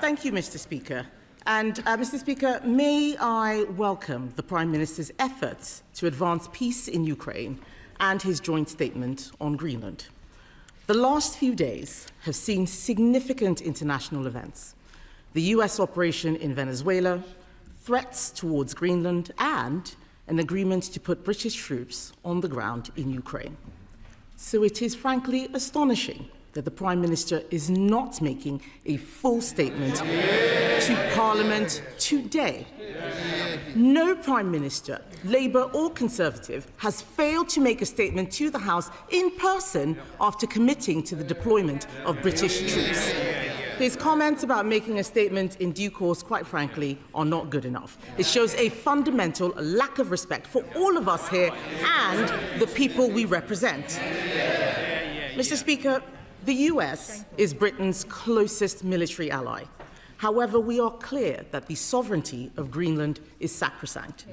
Thank you, Mr. Speaker. And, Mr. Speaker, may I welcome the Prime Minister's efforts to advance peace in Ukraine and his joint statement on Greenland. The last few days have seen significant international events: the US operation in Venezuela, threats towards Greenland, and an agreement to put British troops on the ground in Ukraine. So it is frankly astonishing that the Prime Minister is not making a full statement to Parliament today. No Prime Minister, Labour or Conservative, has failed to make a statement to the House in person after committing to the deployment of British troops. His comments about making a statement in due course, quite frankly, are not good enough. It shows a fundamental lack of respect for all of us here and the people we represent. Mr. Speaker, the US is Britain's closest military ally. However, we are clear that the sovereignty of Greenland is sacrosanct.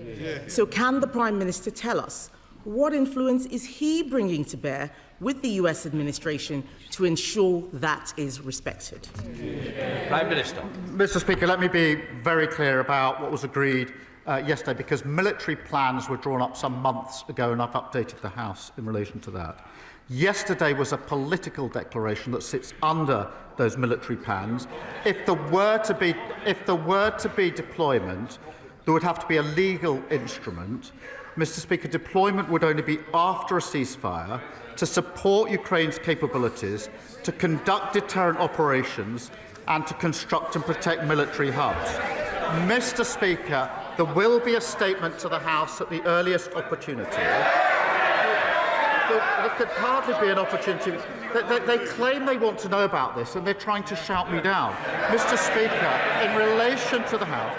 So can the Prime Minister tell us what influence is he bringing to bear with the US administration to ensure that is respected? Prime Minister. Mr. Speaker, let me be very clear about what was agreed yesterday, because military plans were drawn up some months ago, and I've updated the House in relation to that. Yesterday was a political declaration that sits under those military plans. If there were to be deployment, there would have to be a legal instrument. Mr. Speaker, deployment would only be after a ceasefire to support Ukraine's capabilities, to conduct deterrent operations, and to construct and protect military hubs. Mr. Speaker, there will be a statement to the House at the earliest opportunity. There could hardly be an opportunity. They claim they want to know about this, and they're trying to shout me down. Mr. Speaker, in relation to the House,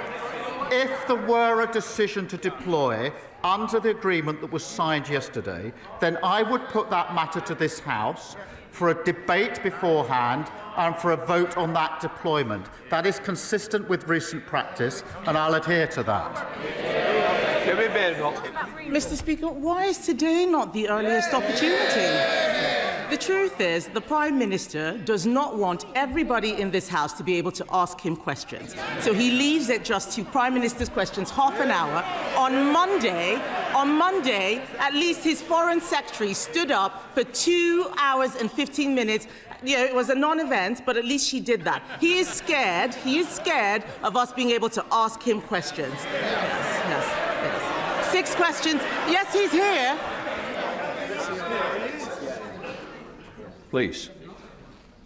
if there were a decision to deploy under the agreement that was signed yesterday, then I would put that matter to this House for a debate beforehand and for a vote on that deployment. That is consistent with recent practice, and I'll adhere to that. Mr. Speaker, why is today not the earliest opportunity? The truth is, the Prime Minister does not want everybody in this House to be able to ask him questions. So he leaves it just to Prime Minister's questions half an hour. On Monday, at least his Foreign Secretary stood up for 2 hours and 15 minutes. You know, it was a non-event, but at least she did that. He is scared of us being able to ask him questions. Yes. 6 questions. Yes, he's here. Please.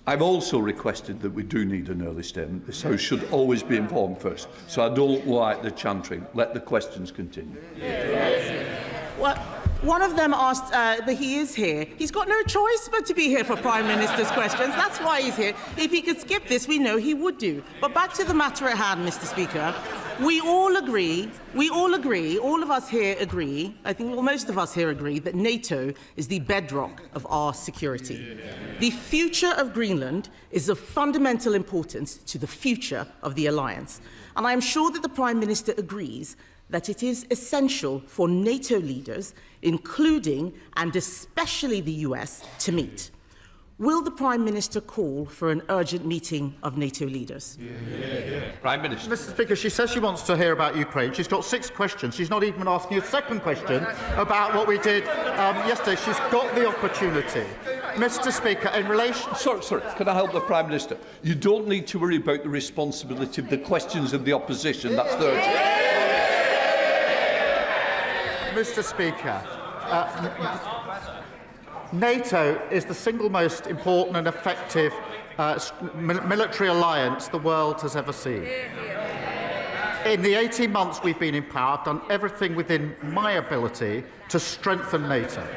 I've also requested that we do need an early statement. This House should always be informed first. So I don't like the chantering. Let the questions continue. Well, one of them asked, but he is here. He's got no choice but to be here for Prime Minister's questions. That's why he's here. If he could skip this, we know he would do. But back to the matter at hand, Mr. Speaker. We all agree, all of us here agree, I think most of us here agree, that NATO is the bedrock of our security. The future of Greenland is of fundamental importance to the future of the alliance. And I am sure that the Prime Minister agrees that it is essential for NATO leaders, including and especially the US, to meet. Will the Prime Minister call for an urgent meeting of NATO leaders? Prime Minister. Mr. Speaker, she says she wants to hear about Ukraine. She's got 6 questions. She's not even asking a second question about what we did yesterday. She's got the opportunity. Mr. Speaker, in relation... Sorry, can I help the Prime Minister? You don't need to worry about the responsibility of the questions of the opposition. That's the Mr. Speaker, NATO is the single most important and effective military alliance the world has ever seen. In the 18 months we've been in power, I've done everything within my ability to strengthen NATO.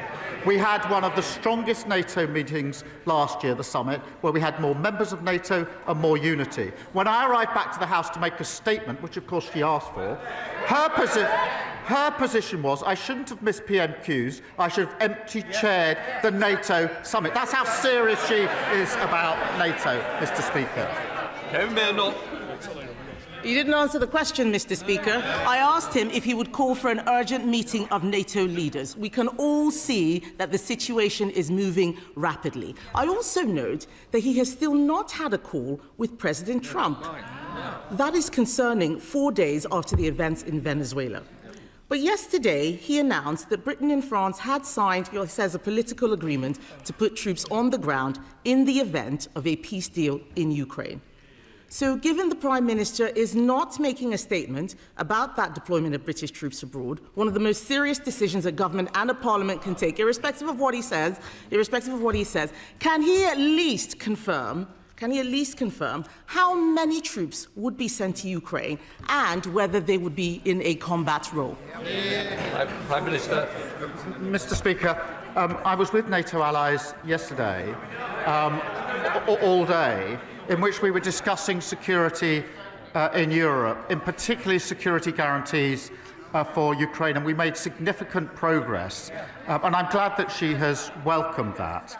We had one of the strongest NATO meetings last year, the summit, where we had more members of NATO and more unity. When I arrived back to the House to make a statement, which of course she asked for, her position was I shouldn't have missed PMQs, I should have empty-chaired the NATO summit. That's how serious she is about NATO, Mr. Speaker. You didn't answer the question, Mr. Speaker. I asked him if he would call for an urgent meeting of NATO leaders. We can all see that the situation is moving rapidly. I also note that he has still not had a call with President Trump. That is concerning 4 days after the events in Venezuela. But yesterday, he announced that Britain and France had signed, he says, a political agreement to put troops on the ground in the event of a peace deal in Ukraine. So given the Prime Minister is not making a statement about that deployment of British troops abroad, one of the most serious decisions a government and a parliament can take, irrespective of what he says, can he at least confirm how many troops would be sent to Ukraine and whether they would be in a combat role? Prime Minister. Mr. Speaker, I was with NATO allies yesterday, all day, in which we were discussing security in Europe, in particularly security guarantees for Ukraine, and we made significant progress. And I'm glad that she has welcomed that.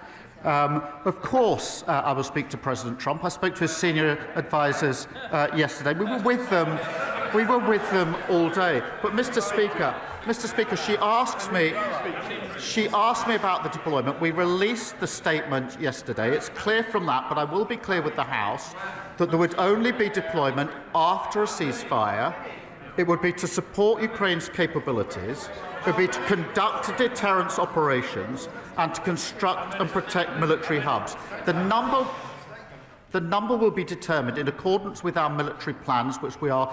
Of course, I will speak to President Trump. I spoke to his senior advisers yesterday. We were with them all day. But, Mr. Speaker, she asked me about the deployment. We released the statement yesterday. It's clear from that, but I will be clear with the House that there would only be deployment after a ceasefire. It would be to support Ukraine's capabilities. It would be to conduct deterrence operations and to construct and protect military hubs. The number will be determined in accordance with our military plans, which we are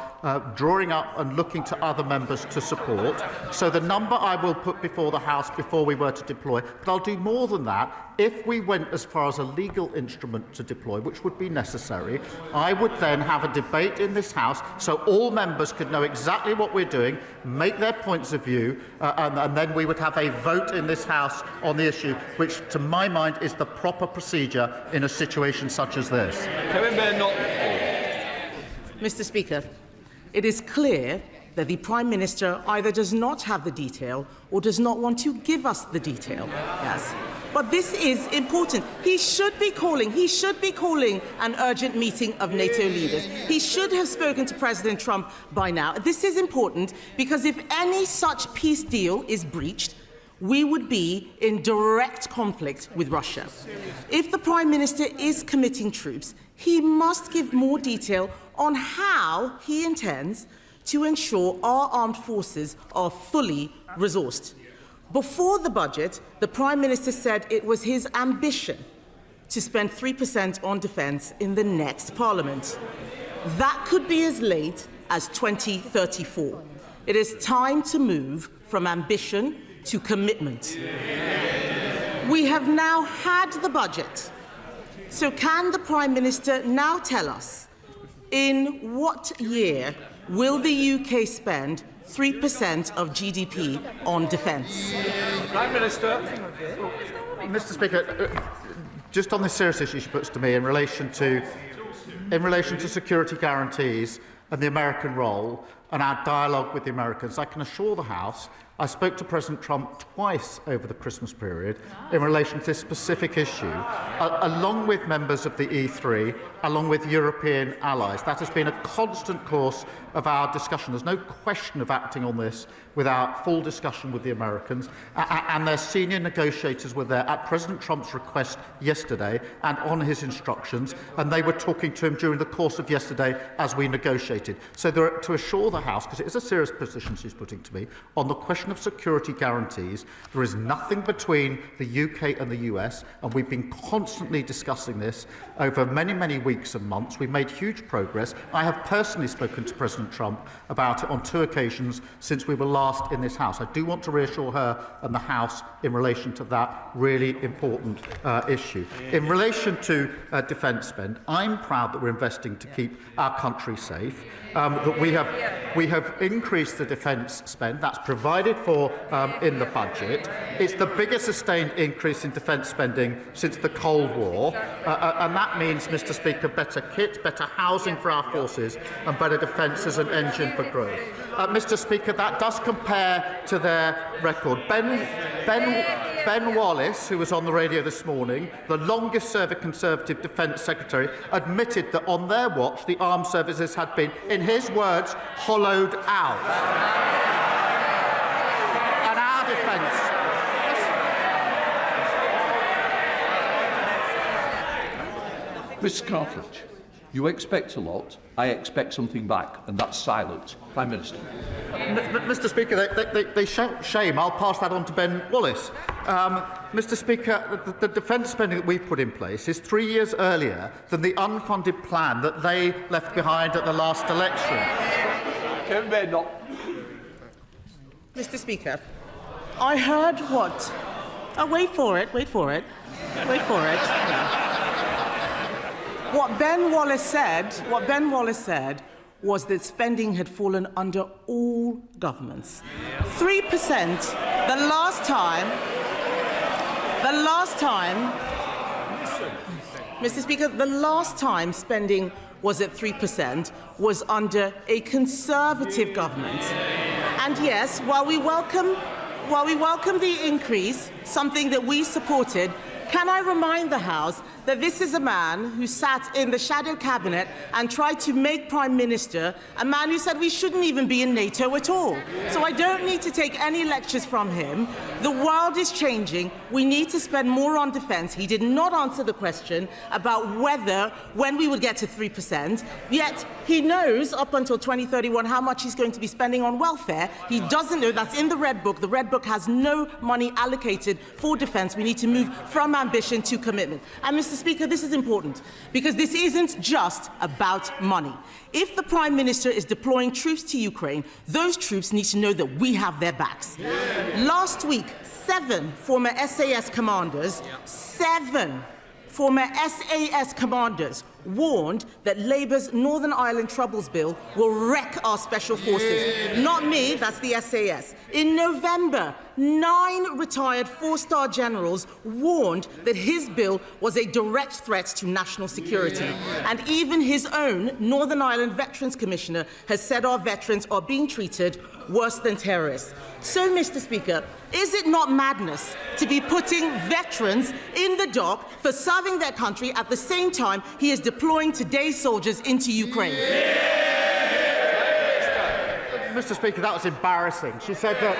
drawing up and looking to other members to support. So the number I will put before the House before we were to deploy. But I'll do more than that. If we went as far as a legal instrument to deploy, which would be necessary, I would then have a debate in this House so all members could know exactly what we're doing, make their points of view, and then we would have a vote in this House on the issue, which, to my mind, is the proper procedure in a situation such as this. Mr. Speaker, it is clear that the Prime Minister either does not have the detail or does not want to give us the detail. Yes. But this is important. He should be calling an urgent meeting of NATO leaders. He should have spoken to President Trump by now. This is important because if any such peace deal is breached, we would be in direct conflict with Russia. If the Prime Minister is committing troops, he must give more detail on how he intends to ensure our armed forces are fully resourced. Before the budget, the Prime Minister said it was his ambition to spend 3% on defence in the next Parliament. That could be as late as 2034. It is time to move from ambition to commitment. We have now had the budget. So can the Prime Minister now tell us in what year will the UK spend 3% of GDP on defence? Prime Minister. Mr. Speaker, just on this serious issue she puts to me in relation to security guarantees and the American role and our dialogue with the Americans, I can assure the House I spoke to President Trump twice over the Christmas period in relation to this specific issue, along with members of the E3, along with European allies. That has been a constant course of our discussion. There's no question of acting on this without full discussion with the Americans, and their senior negotiators were there at President Trump's request yesterday and on his instructions, and they were talking to him during the course of yesterday as we negotiated. So to assure the House, because it is a serious position she's putting to me, on the question of security guarantees, there is nothing between the UK and the US, and we've been constantly discussing this over many, many weeks and months. We've made huge progress. I have personally spoken to President Trump about it on 2 occasions since we were last in this House. I do want to reassure her and the House in relation to that really important issue. In relation to defence spend, I'm proud that we're investing to keep our country safe, that we have increased the defence spend. That's provided for in the budget. It's the biggest sustained increase in defence spending since the Cold War, and that means, Mr. Speaker, better kit, better housing for our forces and better defence as an engine for growth. Mr. Speaker, that does compare to their record. Ben Wallace, who was on the radio this morning, the longest-serving Conservative Defence Secretary, admitted that on their watch the armed services had been, in his words, hollowed out. And our defence... Mr. Cartledge. You expect a lot. I expect something back, and that's silence. Prime Minister. Mr. Speaker, they shout shame. I'll pass that on to Ben Wallace. Mr. Speaker, the defence spending that we've put in place is 3 years earlier than the unfunded plan that they left behind at the last election. Kevin Ben, not. Mr. Speaker, I heard what? Oh, wait for it. What Ben Wallace said was that spending had fallen under all governments. 3%, the last time, Mr. Speaker, the last time spending was at 3% was under a Conservative government. And yes, while we welcome the increase, something that we supported, can I remind the House that this is a man who sat in the shadow cabinet and tried to make Prime Minister a man who said we shouldn't even be in NATO at all. So I don't need to take any lectures from him. The world is changing. We need to spend more on defence. He did not answer the question about when we would get to 3%, yet he knows up until 2031 how much he's going to be spending on welfare. He doesn't know. That's in the Red Book. The Red Book has no money allocated for defence. We need to move from ambition to commitment. And Mr. Speaker, this is important because this isn't just about money. If the Prime Minister is deploying troops to Ukraine, those troops need to know that we have their backs. Last week, 7 former SAS commanders, warned that Labour's Northern Ireland Troubles Bill will wreck our special forces. Not me, that's the SAS. In November, 9 retired 4-star generals warned that his bill was a direct threat to national security. And even his own Northern Ireland Veterans Commissioner has said our veterans are being treated worse than terrorists. So, Mr. Speaker, is it not madness to be putting veterans in the dock for serving their country at the same time he is deploying today's soldiers into Ukraine? Mr. Speaker, that was embarrassing. She said that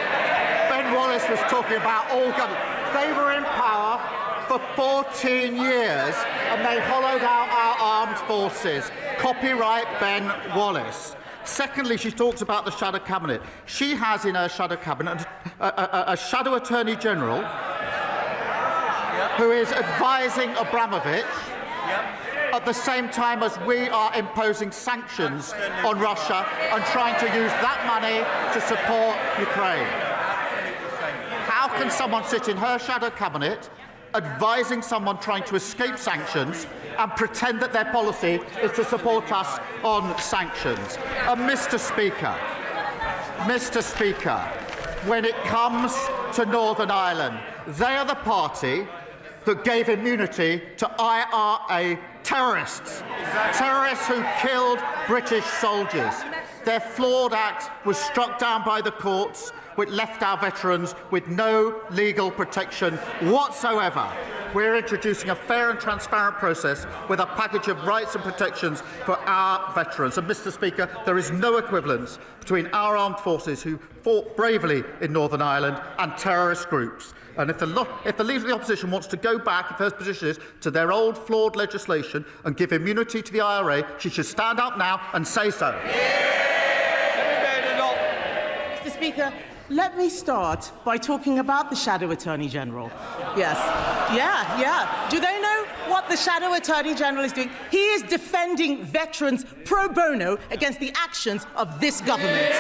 Ben Wallace was talking about all government. They were in power for 14 years and they hollowed out our armed forces. Copyright Ben Wallace. Secondly, she talks about the shadow cabinet. She has in her shadow cabinet a shadow attorney general who is advising Abramovich at the same time as we are imposing sanctions on Russia and trying to use that money to support Ukraine. How can someone sit in her shadow cabinet advising someone trying to escape sanctions and pretend that their policy is to support us on sanctions? And Mr. Speaker, when it comes to Northern Ireland, they are the party that gave immunity to IRA terrorists, terrorists who killed British soldiers. Their flawed act was struck down by the courts, which left our veterans with no legal protection whatsoever. We're introducing a fair and transparent process with a package of rights and protections for our veterans. And, Mr. Speaker, there is no equivalence between our armed forces who fought bravely in Northern Ireland and terrorist groups. And if the Leader of the Opposition wants to go back, if her position is, to their old flawed legislation and give immunity to the IRA, she should stand up now and say so. Mr. Speaker, let me start by talking about the Shadow Attorney General. Yes. Yeah. Do they know what the Shadow Attorney General is doing? He is defending veterans pro bono against the actions of this government.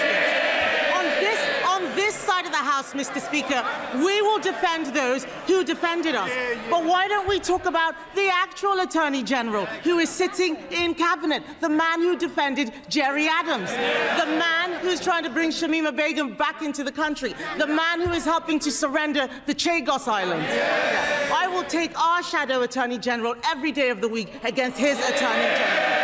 On this side of the House, Mr. Speaker, we will defend those who defended us. But why don't we talk about the actual Attorney General who is sitting in Cabinet, the man who defended Jerry Adams, the man who's trying to bring Shamima Begum back into the country, the man who is helping to surrender the Chagos Islands. I will take our Shadow Attorney General every day of the week against his Attorney General.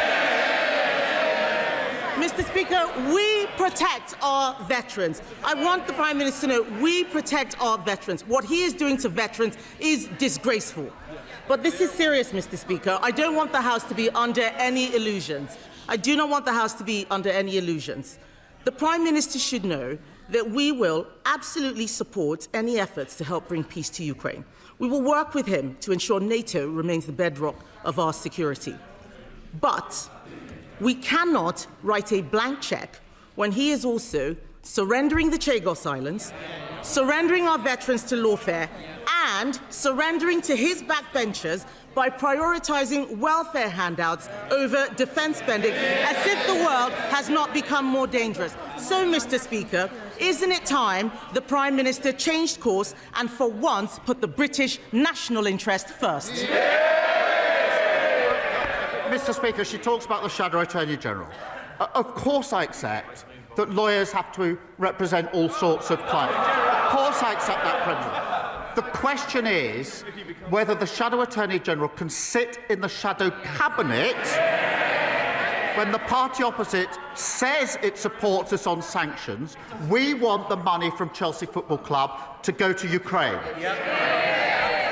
Mr. Speaker, we protect our veterans. I want the Prime Minister to know we protect our veterans. What he is doing to veterans is disgraceful. But this is serious, Mr. Speaker. I don't want the House to be under any illusions. I do not want the House to be under any illusions. The Prime Minister should know that we will absolutely support any efforts to help bring peace to Ukraine. We will work with him to ensure NATO remains the bedrock of our security. But we cannot write a blank cheque when he is also surrendering the Chagos Islands, surrendering our veterans to lawfare, and surrendering to his backbenchers by prioritising welfare handouts over defence spending, as if the world has not become more dangerous. So, Mr. Speaker, isn't it time the Prime Minister changed course and for once put the British national interest first? Mr. Speaker, she talks about the Shadow Attorney General. Of course I accept that lawyers have to represent all sorts of clients. Of course I accept that principle. The question is whether the Shadow Attorney General can sit in the Shadow Cabinet when the party opposite says it supports us on sanctions. We want the money from Chelsea Football Club to go to Ukraine.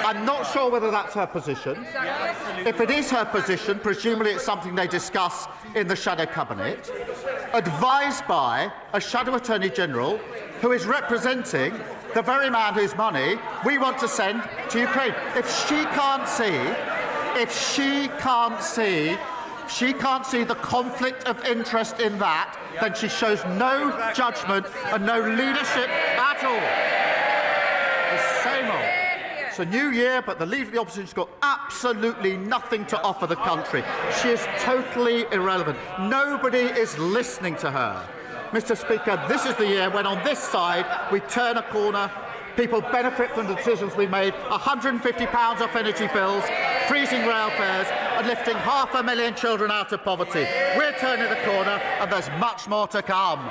I'm not sure whether that's her position. If it is her position, presumably it's something they discuss in the Shadow Cabinet, advised by a Shadow Attorney General who is representing the very man whose money we want to send to Ukraine. If she can't see the conflict of interest in that, then she shows no judgment and no leadership at all. The same old. It's a new year, but the Leader of the Opposition's got absolutely nothing to offer the country. She is totally irrelevant. Nobody is listening to her. Mr. Speaker, this is the year when on this side we turn a corner, people benefit from the decisions we made, £150 off energy bills, freezing rail fares and lifting 500,000 children out of poverty. We're turning the corner and there's much more to come.